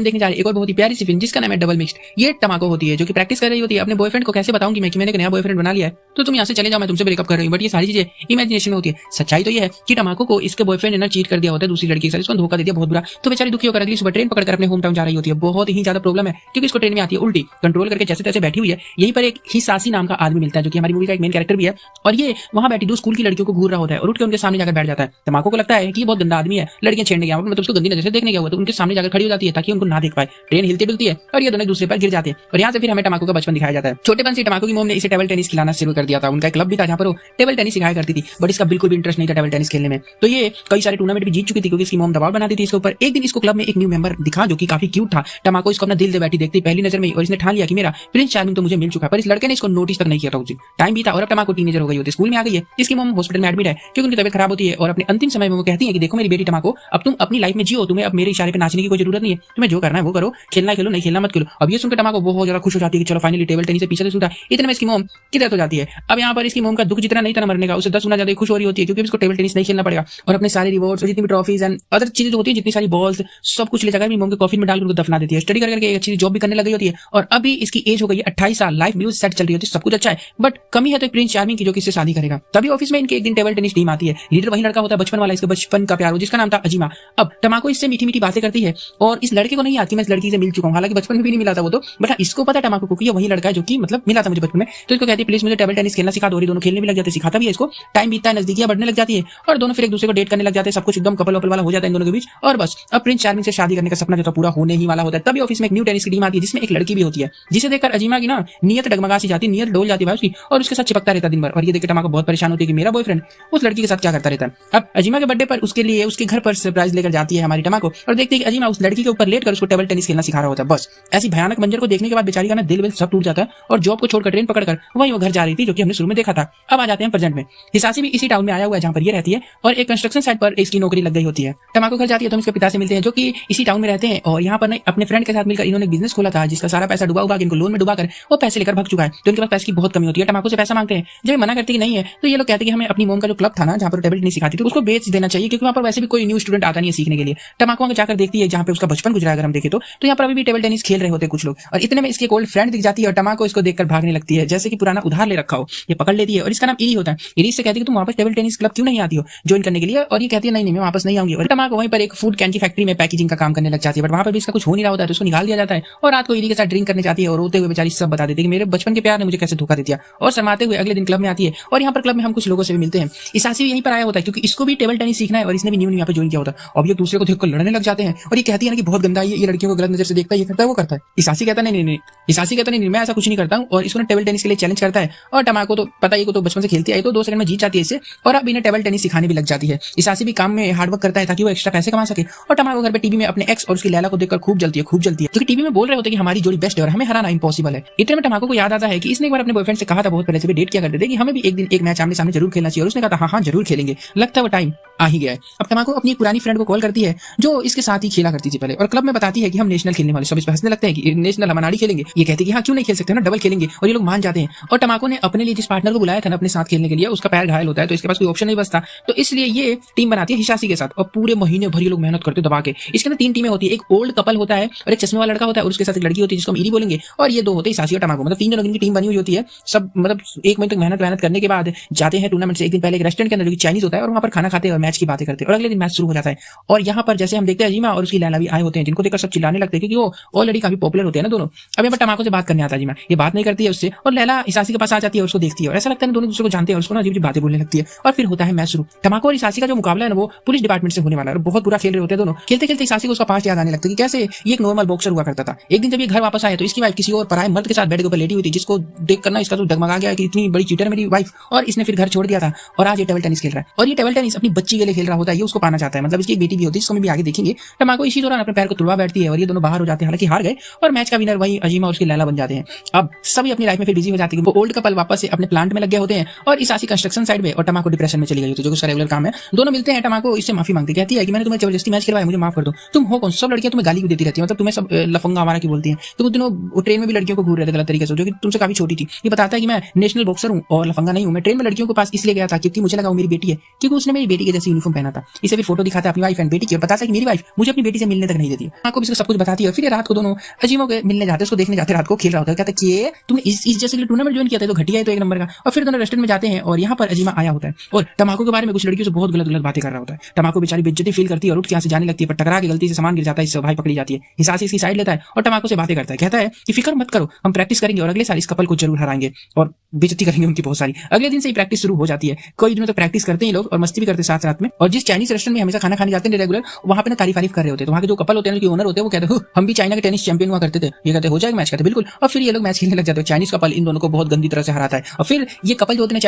देखने जा रहे हैं एक और बहुत ही प्यारी सी फिल्म जिसका नाम है डबल मिक्स्ड। ये टमाको होती है जो कि प्रैक्टिस कर रही होती है अपने बॉयफ्रेंड को कैसे बताऊंगी मैं कि मैंने एक नया बॉयफ्रेंड बना लिया है, तो तुम यहाँ से चले जाओ, मैं तुमसे ब्रेकअप कर रही हूँ। बट ये सारी चीजें इमेजिनेशन में होती है। सच्चाई तो ये है कि टमाको को इसके बॉयफ्रेंड ने ना चीट कर दिया होता है दूसरी लड़की के साथ, इसको धोखा दे दिया बहुत बुरा। तो बेचारी दुखी होकर अगली सुबह ट्रेन पकड़कर अपने होम टाउन जा रही होती है। बहुत ही ज्यादा प्रॉब्लम है क्योंकि इसको ट्रेन में आती है उल्टी, कंट्रोल करके जैसे तैसे बैठी हुई है। यहीं पर एक हिसासी नाम का आदमी मिलता है जो कि हमारी मूवी का एक मेन कैरेक्टर भी है, और ये वहां बैठी दो स्कूल की लड़कियों को घूर रहा होता है और उठ के उनके सामने जाकर बैठ जाता है। टमाको को लगता है कि ये बहुत गंदा आदमी है, लड़कियां छेड़ने गया मतलब उसको गंदी नजर से देखने गया हुआ, तो उनके सामने जाकर खड़ी हो जाती है ताकि उनको ना देख पाए। ट्रेन हिलती डुलती है और ये दोनों दूसरे पर गिर जाते हैं। और यहाँ से फिर हमें टमाको का बचपन दिखाया जाता है। छोटेपन से टमाको की मॉम ने इसे टेबल टेनिस खिलाना शुरू कर दिया था। उनका एक क्लब भी था जहाँ पर वो टेबल टेनिस सिखाया करती थी, बट इसका बिल्कुल भी इंटरेस्ट नहीं था टेबल टेनिस खेलने में। तो ये कई सारे टूर्नामेंट भी जीत चुकी थी क्योंकि इसकी मॉम दबाव बनाती थी इसके ऊपर। एक दिन इसको क्लब में एक न्यू मेंबर दिखा जो कि काफी क्यूट था। टमाको इसको अपना दिल दे बैठी देखती पहली नजर में, और इसने ठान लिया कि मेरा प्रिंस चार्मिंग तो मुझे मिल चुका है। पर इस लड़के ने इसको नोटिस तक नहीं किया था। उसी टाइम भी था और अब टमाको टीनेजर हो गई होती है, स्कूल में आ गई है। इसकी मॉम हॉस्पिटल में एडमिट है क्योंकि उनकी तबीयत खराब होती है और अपने अंतिम समय में वो कहती है कि देखो मेरी बेटी टमाको, अब तुम अपनी लाइफ में जियो, तुम्हें अब मेरे इशारे पे नाचने की कोई जरूरत नहीं है, तुम्हें जो करना है वो करो, खेलना खेलो, नहीं खेलना मत खेलो। अब ये सुनकर टमाको बहुत ज्यादा खुश हो जाती है कि चलो फाइनली टेबल टेनिस से पीछे से छूटा। इतने में इसकी मॉम की डेथ हो जाती है। अब यहाँ पर इसकी मॉम का दुख जितना नहीं था मरने का, उससे 10 गुना ज्यादा खुश हो रही होती है क्योंकि इसको टेबल टेनिस नहीं खेलना पड़ेगा और अपने सारे रिवॉर्ड्स और जितनी भी ट्रॉफीज एंड अदर चीजें जो होती है, जितनी सारी बॉल्स, सब कुछ ले जाकर अपनी मॉम के कॉफिन में डालकर उनको दफना देती है। स्टडी करके एक अच्छी जॉब भी करने लगी होती है और अभी इसकी एज हो गई है 28 साल। लाइफ बिल्कुल सेट चल रही होती है, सब कुछ अच्छा है, बट कमी है तो प्रिंस चार्मिंग की जो कि इससे शादी करेगा। तभी ऑफिस में इनके एक दिन टेबल टेनिस टीम आती है। लीडर वही लड़का होता है बचपन वाला, इसके बचपन का प्यार हो जिसका नाम था अजीमा। अब टमाको इससे मीठी मीठी बातें करती है और इस लड़के को नहीं आती मैं इस लड़की से मिल चुका हूँ, हालांकि बचपन में भी नहीं मिला था वो तो, बट इसको पता है टमाको को कि ये वही लड़का है जो कि मतलब मिला था मुझे बचपन में। तो इसको कहती है प्लीज मुझे टेबल टेनिस खेलना सिखा दो। दोनों खेलने भी लग जाते, सिखाता भी है इसको। टाइम बीतता है, नजदीकियां बढ़ने लग जाती है और दोनों फिर एक दूसरे को डेट करने लग जाते हैं। सब कुछ एकदम कपल वपल वाला हो जाता है इन दोनों के बीच। और बस अब प्रिंस चार्मिंग से शादी करने का सपना जो था पूरा होने ही वाला होता है। तभी ऑफिस में एक न्यू टेनिस की टीम आती है जिसमें एक लड़की भी होती है, जिसे देखकर अजीमा की ना नियत डगमगा सी जाती है, नियत डोल जाती है उसकी, और उसके साथ चिपकता रहता दिन भर। और ये देखकर टमाको बहुत परेशान होती है कि मेरा बॉयफ्रेंड उस लड़की के साथ क्या करता रहता है। अब अजीमा के बर्थडे पर उसके लिए उसके घर पर सरप्राइज लेकर जाती है हमारी टमाको और देखती है कि अजीमा उस लड़की के ऊपर लेट कर उसको टेबल टेनिस खेलना सिखा रहा होता है। बस ऐसी भयानक मंजर को देखने के बाद बेचारी का ना दिल सब टूट जाता है और जॉब को छोड़कर ट्रेन पकड़कर वही वो घर जा रही थी जो कि हमने शुरू में देखा था। अब आ जाते हैं प्रेजेंट में। हिसासी भी इसी टाउन में आया हुआ है जहां पर ये रहती है और एक कंस्ट्रक्शन साइट पर इसकी नौकरी लग गई होती है। टमाको घर जाती है तो उसके पिता से मिलते हैं जो कि इसी टाउन में रहते हैं और यहाँ पर अपने फ्रेंड के साथ मिलकर इन्होंने बिजनेस खोला था जिसका सारा पैसा डुबा हुआ इनको लोन में डुबाकर वो पैसे लेकर भाग चुका है। तो इनके पास पैसे की बहुत कमी होती है। टमाको से पैसा मांगते हैं, जब ये मना करती है कि नहीं है तो ये लोग कहते हैं कि हमें अपनी मोम का जो क्लब था ना जहाँ पर टेबल टेनिस सिखाती थी उसको बेच देना चाहिए क्योंकि वहाँ पर वैसे भी कोई न्यू स्टूडेंट आता नहीं है सीखने के लिए। टमाको वहाँ जाकर देखती है जहाँ पे उसका बचपन गुजरा अगर हम देखें तो यहाँ पर अभी भी टेबल टेनिस खेल रहे होते कुछ लोग, और इतने में इसकी एक ओल्ड फ्रेंड दिख जाती है और टमाको इसको देखकर भागने लगती है जैसे कि पुराना उधार ले रखा हो। ये पकड़ लेती है और इसका नाम इरी होता है। इरी से कहती है कि तुम वापस टेबल टेनिस क्लब क्यों नहीं आती हो ज्वाइन करने के लिए, और ये कहती है नहीं मैं वापस नहीं आऊंगी। और टमाको वहीं पर एक फूड कैन की फैक्ट्री में पैकेजिंग का काम करने लग जाती है, बट वहाँ पर भी इसका कुछ हो नहीं रहा होता है तो उसको निकाल दिया जाता है और रात को इरी के साथ ड्रिंक करने जाती है और रोते हुए बेचारी सब बता देती है कि मेरे बचपन के प्यार ने मुझे कैसे धोखा दे दिया। और शर्माते हुए अगले दिन क्लब में आती है और यहाँ पर क्लब में हम कुछ लोगों से भी मिलते हैं। इसासी भी यहीं पर आया होता है क्योंकि इसको भी टेबल टेनिस सीखना है और इसने भी न्यू यहाँ पे ज्वाइन किया होता है। अब ये दूसरे को देखकर लड़ने लग जाते हैं और ये कहती है ना कि बहुत गंदा है, ये लड़कियों को गलत नजर से देखता है, ये करता है वो करता है। इसासी कहता है नहीं, इसासी कहता नहीं मैं ऐसा कुछ नहीं करता हूँ और इसको टेबल टेनिस के लिए चैलेंज करता है। और टमाको तो पता ही को तो बचपन से खेलती है तो 2 सेकंड में जीत जाती है इससे और अब इन्हें टेबल टेनिस सिखाने भी लग जाती है। इसासी भी काम में हार्डवर्क करता है ताकि वो एक्स्ट्रा पैसे कमा सके। और टमाको घर पे टीवी में अपने एक्स और उसकी लैला को देखकर खूब जलती है क्योंकि टीवी में बोल रहे होते हैं कि हमारी जोड़ी बेस्ट है और हमें हराना इम्पॉसिबल है। इतने में टमाको को याद आता है कि इसने एक बार अपने बॉयफ्रेंड से कहा था बहुत पहले से भी डेट किया करते थे कि हमें भी एक दिन एक मैच आमने सामने जरूर खेलना चाहिए और उसने कहा था हाँ जरूर खेलेंगे। लगता है वो टाइम आ ही गया है। अब टमाको अपनी एक पुरानी फ्रेंड को कॉल करती है जो इसके साथ ही खेला करती थी पहले और क्लब में बताती है कि हम नेशनल खेलने वाले। सब इस पर हंसने लगते हैं कि नेशनल हम अनाड़ी खेलेंगे। ये कहते हैं कि हाँ क्यों नहीं खेल सकते ना डबल खेलेंगे, और ये लोग मान जाते हैं। और टमाको ने अपने लिए जिस पार्टनर को बुलाया था ना अपने साथ खेलने के लिए उसका पैर घायल होता है तो इसके पास कोई ऑप्शन नहीं बचता, तो इसलिए ये टीम बनाती है हिसासी के साथ और पूरे महीने भर ये लोग मेहनत करते दबा के। इसके अंदर 3 टीमें होती है, एक ओल्ड कपल होता है और एक चश्मे वाला लड़का होता है और उसके साथ एक लड़की होती है जिसको हम इरी बोलेंगे, और ये 2 होते हैं हिसासी और टमाको। मतलब 3 जनों की टीम बनी हुई होती है। सब मतलब 1 महीने तक मेहनत करने के बाद जाते हैं टूर्नामेंट से एक दिन पहले एक रेस्टोरेंट के अंदर जो कि चाइनीज होता है और वहाँ पर खाना खाते हैं और मैच की बातें करते हैं और अगले दिन मैच शुरू हो जाता है। और यहाँ पर जैसे हम देखते हैं अजीमा और उसकी लैला भी आए होते हैं जिनको देखकर सब चिल्लाने लगते हैं क्योंकि वो ऑलरेडी काफी पॉपुलर होते हैं ना दोनों। अब यहाँ पर टमाको से बात करने आता है अजीमा, ये बात नहीं करती है उससे और लैला हिसासी के पास आ जाती है और उसको देखती है और ऐसा लगता है दोनों दूसरे को जानते हैं और उसको ना अजीब बातें बोलने लगती है। और फिर होता है मैच शुरू। टमाको और हिसासी का जो मुकाबला है ना वो पुलिस डिपार्टमेंट से होने वाला है और बहुत बुरा खेल रहे होते हैं दोनों। खेलते खेलते हिसासी को उसका पास्ट याद आने लगता है कि कैसे ये एक नॉर्मल बॉक्सर हुआ करता था। एक दिन जब ये घर वापस आया तो इसकी वाइफ किसी और पराये मर्द के साथ बेड के ऊपर लेटी हुई थी जिसको देख करना इसका तो डगमगा गया कि इतनी बड़ी चीटर मेरी वाइफ, और इसने फिर घर छोड़ दिया था और आज ये टेबल टेनिस खेल रहा है। और ये टेबल टेनिस अपनी बच्ची के लिए खेल रहा होता है, ये उसको पाना चाहता है, मतलब इसकी एक बेटी भी होती है जिसको भी आगे देखेंगे। टमाको इसी दौरान अपने पैर को तुड़वा बैठती है और ये दोनों बाहर हो जाते हैं, हालांकि हार गए और मैच का विनर वही अजीमा और उसकी लैला बन जाते हैं। अब सभी अपनी लाइफ में फिर बिजी हो जाते हैं। वो ओल्ड कपल वापस से अपने प्लांट में लग गए होते हैं और इसासी कंस्ट्रक्शन साइड में और टमाको डिप्रेशन में चली गई होती है जो उसका रेगुलर काम है। दोनों मिलते हैं, टमाको इससे माफी मांगती कहती है कि मैंने तुम्हें जबरदस्ती मैच खिलवाया, मुझे माफ कर दो। तुम हो कौन? सब लड़कियां तुम्हें गाली क्यों देती रहती है, मतलब तुम्हें सब लफंगा हमारा की बोलती हैं। तुम दिनों ट्रेन में भी लड़कियों को घूर रहे थे गलत तरीके से जो कि तुमसे काफी छोटी थी। ये बताता है कि मैं नेशनल बॉक्सर हूँ और लफंगा नहीं हूँ। मैं ट्रेन में लड़कियों के पास इसलिए गया था क्योंकि मुझे लगा वो मेरी बेटी है, क्योंकि उसने मेरी बेटी के जैसे यूनिफॉर्म पहना था। इसे भी फोटो दिखाता है अपनी वाइफ एंड बेटी की और बताता है कि मेरी वाइफ मुझे अपनी बेटी से मिलने तक नहीं देती। को भी इसको सब कुछ बताती है। फिर ये रात को दोनों अजीमों के मिलने जाते हैं, उसको देखने जाते हैं, रात को खेल रहा होता है। कहता है कि तुमने इस जैसे टूर्नामेंट ज्वाइन किया था, तो घटिया है तो एक नंबर का। और फिर दोनों रेस्टोरेंट में जाते हैं और यहाँ पर अजीमा आया होता है और तमाकू के बारे में कुछ लड़कियों से बहुत गलत गलत बातें कर रहा होता है। तमाकू बेचारी बेइज्जती फील करती है और उठ के यहाँ से जाने लगती है, पर टकरा के गलती से सामान गिर जाता है, इससे भाई पकड़ी जाती है। हिसासी इसकी साइड लेता है और तमाकू से बातें करता है। कहता है कि फिक्र मत करो, हम प्रैक्टिस करेंगे और अगले साल इस कपल को जरूर हराएंगे और बेइज्जती करेंगे उनकी बहुत सारी। अगले दिन से ही प्रैक्टिस शुरू हो जाती है। कई दिनों तक प्रैक्टिस करते हैं लोग और मस्ती भी करते हैं साथ साथ में। और जिस चाइनीज रेस्टोरेंट में हमेशा खाना खाने जाते हैं रेगुलर, वहाँ पे ना तारीफ कर रहे होते हैं। तो वहाँ के जो कपल होते हैं, जो ओनर होते हैं, वो कहते हैं हम भी चाइना के टेनिस चैंपियन हुआ करते थे। ये कहते हो जाएगा मैच, कहते बिल्कुल। और फिर ये लोग मैच खेलने लग जाते हैं। चाइनीज कपल इन दोनों को बहुत गंदी तरह से हराता है। और फिर ये कपल जो होते हैं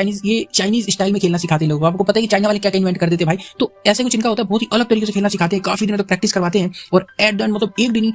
चाइनीज स्टाइल में खेलना सिखाते हैं लोग। आपको पता है कि चाइना वाले क्या इन्वेंट कर देते भाई। तो ऐसे कुछ इनका होता है, बहुत ही अलग तरीके से खेलना सिखाते हैं, काफी दिनों तक प्रैक्टिस करवाते हैं और एट द एंड मतलब एक दिन ही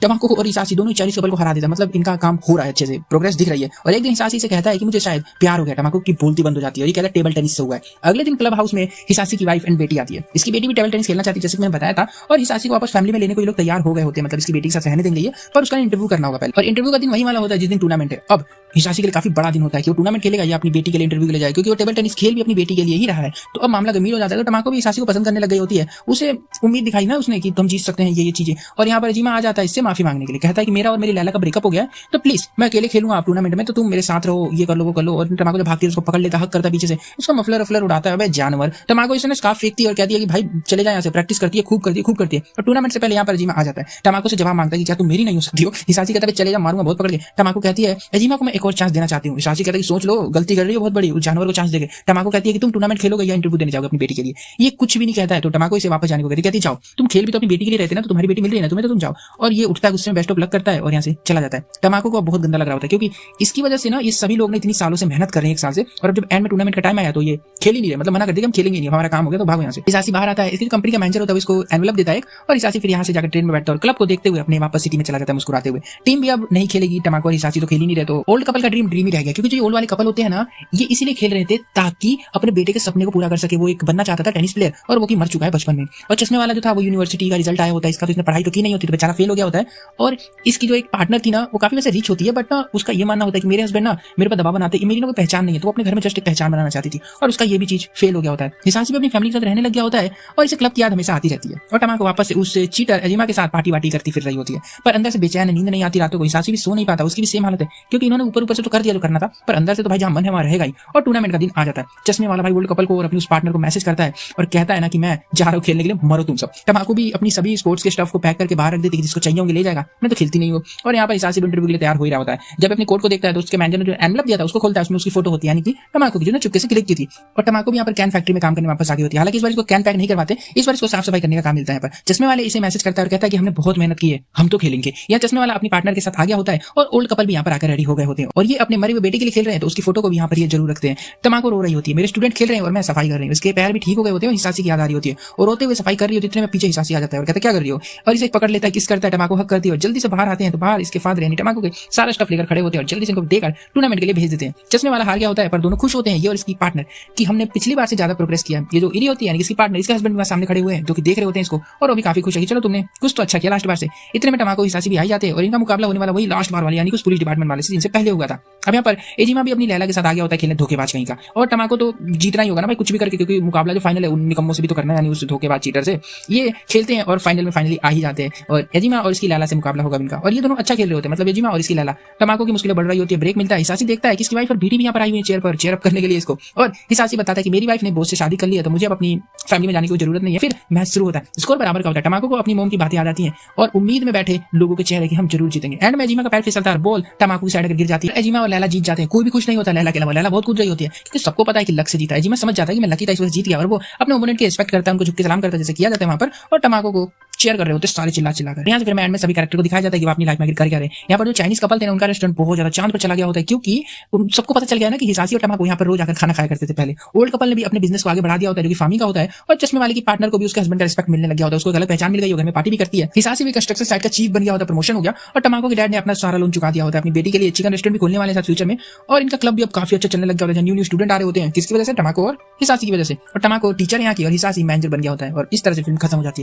तमाकू और हिसासी दोनों चाइनीज कपल को हरा देता है। मतलब इनका काम हो रहा है, अच्छे से प्रोग्रेस दिख रही है। और एक दिन हिसासी से कहता है कि मुझे शायद प्यार हो गया। तमाकू की बोलती बंद हो जाती है और ये कहता है टेबल टेनिस से हुआ है। अगले दिन क्लब हाउस में हिसासी की वाइफ एंड बेटी आती है। इसकी बेटी भी टेबल टेनिस खेलना चाहती है, जैसे कि मैंने बताया था। और हिसासी को वापस फैमिली में लेने को ये लोग तैयार हो गए होते हैं, मतलब इसकी बेटी के साथ रहने देंगे, पर उसका इंटरव्यू करना होगा पहले। और इंटरव्यू का दिन वही वाला होता है जिस दिन टूर्नामेंट है। अब हिसासी के लिए काफी बड़ा दिन होता है कि वो टूर्नामेंट खेलेगा या अपनी बेटी के लिए इंटरव्यू के लिए जाए, क्योंकि वो टेबल टेनिस खेल भी अपनी बेटी के लिए ही रहा है। तो अब मामला गंभीर हो जाता है। तो तमाकू भी हिसासी को पसंद करने लग गई होती है। उसे उम्मीद दिखाई ना उसने कि तुम जीत सकते हैं ये चीजें। और यहाँ पर अजीमा आ जाता है इससे माफी मांगने के लिए। कहता है कि मेरा और मेरी लैला का ब्रेकअप हो गया है, तो प्लीज मैं अकेले खेलूंगा आप टूर्नामेंट में, तो तुम मेरे साथ रहो, ये कर लो वो कर लो। और तमाकू जब भागती है उसको पकड़ लेता, हक करता पीछे से, उसका मफलर उड़ाता है। जानवर। तमाकू इसने स्कार्फ फेंकती है और कहती है कि भाई चले जाए यहाँ से, प्रैक्टिस करती है, खूब करती है। और टूर्नामेंट से पहले यहाँ पर अजीमा आ जाता है। तमाकू से जवाब मांगता है कि क्या तुम मेरी नहीं हो सकती हो। हिसासी कहता है चले जा, मारूंगा बहुत पकड़ के। तमाकू कहती है अजीमा को मैं एक और चांस देना चाहती हूँ। हिसासी कहता है कि सोच लो, गलती कर रही हो बहुत बड़ी, उस जानवर को चांस देके। तमाकू कहती है कि तुम टूर्नामेंट खेलोगे या इंटरव्यू देने जाओगे अपनी बेटी के लिए। ये कुछ भी नहीं कहता है। तो तमाकू इसे वापस जाने को कहती है जाओ, तुम खेल भी तो अपनी बेटी के लिए रहते ना, तो तुम्हारी बेटी मिल रही है ना तुम्हें, तो तुम जाओ। और ये उठता है, गुस्से में बेस्ट ऑफ लक करता है और यहाँ से चला जाता है। तमाकू को बहुत गंदा लग रहा होता है, क्योंकि इसकी वजह से ना ये सभी लोग ने इतनी सालों से मेहनत कर रहे हैं, एक साल से, और अब जब एंड में टूर्नामेंट का टाइम आया तो ये खेल ही नहीं रहे, मतलब मना कर दिया हम खेलेंगे नहीं, हमारा काम हो गया, तो भागो यहाँ से। हिसासी बाहर आता है, इसकी कंपनी का मैनेजर होता है, उसको एनवेलप देता है और हिसासी फिर यहाँ से जाकर ट्रेन में बैठता है और क्लब को देखते हुए अपने वापस सिटी में चला जाता है मुस्कुराते हुए। टीम भी अब नहीं खेलेगी, तमाकू और हिसासी तो खेल ही नहीं रहे। तो ओल्ड कपल का ड्रीम ही रह गया, क्योंकि जो ओल्ड वाले कपल होते हैं ना, ये इसीलिए खेल रहे थे ताकि अपने बेटे के सपने को पूरा कर सके। वो एक बनना चाहता था टेनिस प्लेयर, और वो की मर चुका है बचपन में। और चश्मे वाला जो था वो यूनिवर्सिटी का रिजल्ट आया होता है इसका, तो इसने पढ़ाई तो की नहीं होती, तो बेचारा फेल हो गया होता है। और इसकी जो एक पार्टनर थी ना, वो काफी वैसे रिच होती है, बट ना उसका ये मानना होता है कि मेरे हस्बैंड ना मेरे पर दबाव बनाते हैं, मेरी ना कोई पहचान नहीं है, तो अपने घर में जस्ट एक पहचान बनाना चाहती थी, और उसका ये भी चीज फेल हो गया होता है। हिसासी भी अपनी फैमिली के साथ रहने लग गया होता है और इसे क्लब की याद हमेशा आती रहती है। और तमाकू वापस से उस चीटर अजीमा के साथ पार्टी वाटी करती फिर रही होती है, पर अंदर से बेचैन, नींद नहीं आती रातों को। हिसासी भी सो नहीं पाता, उसकी भी सेम हालत है, क्योंकि इन्होंने ऊपर से तो कर दिया जो करना था, पर अंदर से तो भाई जहाँ मन है वहाँ रहेगा ही। और टूर्नामेंट का दिन आ जाता है। चश्मे वाला भाई वर्ल्ड कपल को और अपनी उस पार्टनर को मैसेज करता है और कहता है ना कि मैं जा रहा हूँ खेलने के लिए, मरो तुम सब। तमाकू भी अपनी सभी स्पोर्ट्स के स्टफ को पैक करके बाहर रख देती है, जिसको चाहिए होंगे ले जाएगा, मैं तो खेलती नहीं हूँ। और यहाँ पर हिसासी इंटरव्यू के लिए तैयार हो ही रहा होता है। जब अपनी कोर्ट को देखता है तो उसके मैनेजर ने जो एनवेलप दिया था उसको खोलता है, उसमें उसकी फोटो होती है, यानी कि तमाकू की, जो चुपके से क्लिक की थी। और तमाकू भी यहाँ पर कैन फैक्ट्री में काम करने वापस आ गई होती है। हालांकि इस बार इसको कैन पैक नहीं करवाते, इस बार इसको साफ सफाई करने का काम मिलता है। पर चश्मे वाले इसे मैसेज करता है और कहता है कि हमने बहुत मेहनत की है, हम तो खेलेंगे। यहाँ चश्मे वाला अपनी पार्टनर के साथ आ गया होता है और ओल्ड कपल भी यहाँ पर आकर रेडी हो गए होते हैं, और ये अपने मरे हुए बेटे के लिए खेल रहे हैं, तो उसकी फोटो को भी यहाँ पर ये जरूर रखते हैं। तमाकू रो रही होती है, मेरे स्टूडेंट खेल रहे हैं और मैं सफाई कर रही हूँ। इसके पैर भी ठीक हो गए होते हैं, हिसासी की याद आ रही होती है और रोते हुए सफाई कर रही होती है। इतने में पीछे हिसासी आ जाता है और कहता है क्या कर रही हो, और इसे पकड़ लेता है, किस करता है, तमाकू हक करती है और जल्दी से बाहर आते हैं। तो बाहर इसके फादर यानी तमाकू के सारा स्टफ लेकर खड़े होते हैं और जल्दी से इनको देकर टूर्नामेंट के लिए भेज देते हैं। चश्मे वाला हार गया होता है, पर दोनों खुश होते हैं, ये और इसकी पार्टनर, कि हमने पिछली बार से ज्यादा प्रोग्रेस किया है। ये जो इरी होती है यानी इसकी पार्टनर, इसके हस्बैंड भी सामने खड़े हुए हैं, जो कि देख रहे होते हैं इसको, और वो भी काफी खुश है कि चलो तुमने कुछ तो अच्छा किया लास्ट बार से। इतने में तमाकू हिसासी भी आ जाते हैं और इनका मुकाबला होने वाला वही लास्ट बार वाले यानी कि उस पुलिस डिपार्टमेंट वाले से जिनसे पहले हुआ था। अब यहाँ पर एजिमा भी अपनी लैला के साथ आ गया होता है खेलने, धोखेबाज कहीं का। और तमाकू तो जीतना ही होगा ना भाई, कुछ भी करके, क्योंकि मुकाबला जो फाइनल है उन निकम्मों से भी तो करना है, यानी उस धोखेबाज चीटर से। ये खेलते हैं और फाइनल में फाइनली आ ही जाते हैं और एजिमा और इसकी लैला से मुकाबला होगा इनका। और ये दोनों अच्छा खेल रहे होते हैं, मतलब एजिमा और इसकी लैला। तमाकू की मुश्किलें बढ़ रही होती है, ब्रेक मिलता है, हिसासी देखता है कि इसकी वाइफ और बेटी भी यहाँ पर आई हुई है चेयर पर, चेयर अप करने के लिए इसको। और हिसासी बताता है कि मेरी वाइफ ने बॉस से शादी कर ली है, तो मुझे अब अपनी फैमिली में जाने की जरूरत नहीं है। फिर मैच शुरू होता है, स्कोर बराबर का होता है। तमाकू को अपनी मोम की बातें आ जाती हैं और उम्मीद में बैठे लोगों के चेहरे कि हम जरूर जीतेंगे। एंड में एजिमा का पैर फिसलता है, बॉल तमाकू की साइड गिर जाती है। एजिमा और लैला जीत जाते हैं, कोई भी खुश नहीं होता लैला के अलावा। लैला बहुत कूद रही होती है क्योंकि सबको पता है कि लक से जीता है। एजिमा समझ जाता है कि मैं लकी था, इस वजह से जीत गया, और वो अपने ओपोनेंट के रिस्पेक्ट करता है, उनको झुक के सलाम करता है जैसे किया जाता है वहां पर। और तमाकू को शेयर कर रहे होते सारे चिल्ला कर। यहाँ से फिर एंड में सभी कैरेक्टर को दिखाया जाता है कि वो अपनी लाइफ में कर क्या रहे। यहाँ पर जो चाइनीज कपल थे उनका रेस्टोरेंट बहुत ज्यादा चांद पर चला गया होता है, क्योंकि सबको पता चल गया ना कि हिसासी और तमाकू यहाँ पर रोज आकर खाना खाया करते थे पहले। ओल्ड कपल ने भी अपने बिजनेस को आगे बढ़ा दिया होता है, जो कि फार्मिंग का होता है। और चश्मे वाले की पार्टनर को भी उसके हस्बैंड का रिस्पेक्ट मिलने लग गया होता है, उसको अलग पहचान मिल गई, घर में पार्टी भी करती है। हिसासी भी कंस्ट्रक्शन साइट का चीफ बन गया होता है, प्रमोशन हो गया। और तमाकू के डैड ने अपना सारा लोन चुका दिया होता है, अपनी बेटी के लिए चिकन रेस्टोरेंट भी खोलने वाले साथ फ्यूचर में। और इनका क्लब भी अब काफी अच्छा चलने लग गया होता है, न्यू स्टूडेंट आ रहे होते हैं, किसकी वजह से, तमाकू और हिसासी की वजह से। और तमाकू टीचर यहाँ की और हिसासी मैनेजर बन गया होता है, और इस तरह से फिल्म खत्म हो जाती है।